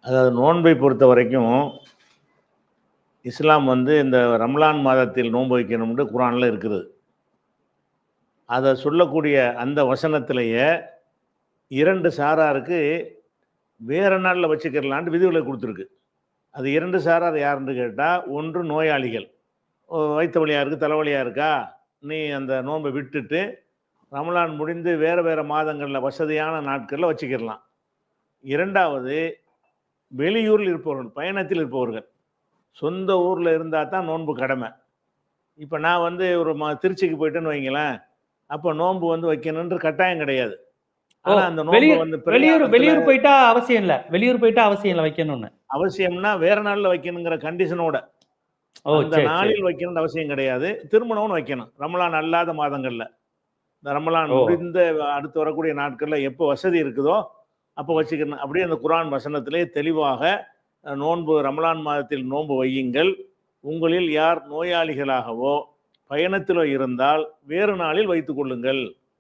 அதாவது நோன்பை பொறுத்த வரைக்கும் இஸ்லாம் வந்து இந்த ரம்லான் மாதத்தில் நோன்பு வைக்கணும்னு குர்ஆன்ல இருக்குது. அத சொல்லக்கூடிய அந்த வசனத்திலேயே 2 சாராருக்கு வேற நாள்ல வச்சுக்கிறலான்ட்டு விதிவிலக்கு குடுத்துருக்கு. அது 2 சாரார் யாருன்னு கேட்டா, ஒன்று நோயாளிகள். வயித்து வலியா இருக்கு, தலைவலியா இருக்கா? நீ அந்த நோன்ப விட்டுட்டு, ரமலான் முடிந்து வேற வேற மாதங்கள்ல வசதியான நாட்கள்ல வச்சுக்கிறலாம். 2வது வெளியூரில் இருப்பவர்கள், பயணத்தில் இருப்பவர்கள். சொந்த ஊர்ல இருந்தா தான் நோன்பு கடமை. இப்ப நான் வந்து ஒரு திருச்சிக்கு போயிட்டேன்னு வைங்களேன், அப்ப நோன்பு வந்து வைக்கணுன்ற கட்டாயம் கிடையாது. ஓ! ஆனா அந்த நோன்ப வெளியூர் வந்து வெளியூர் பிரயாணத்துல வெளியூர் போயிட்டா அவசியம் இல்ல. வெளியூர் போயிட்டா அவசியம் இல்ல வைக்கணும்னு. அவசியம்னா வேற நாள்ல வைக்கணுங்கிற கண்டிஷனோட. ஓ! அந்த சரி, சரி. நாளில் வைக்கணும்னு அவசியம் கிடையாது. திருமணம்னு வைக்கணும். ரமலான் அல்லாத மாதங்கள்ல. இந்த ரமலான் ஓ! முடிந்த அடுத்து வரக்கூடிய நாட்கள்ல எப்போ வசதி இருக்குதோ, அப்போ வச்சுக்கணும். அப்படியே அந்த குர்ஆன் வசனத்திலே தெளிவாக நோன்பு ரமலான் மாதத்தில் நோன்பு வையுங்கள். உங்களில் யார் நோயாளிகளாகவோ, பயணத்திலோ இருந்தால் வேறு நாளில் வைத்துக் கொள்ளுங்கள்.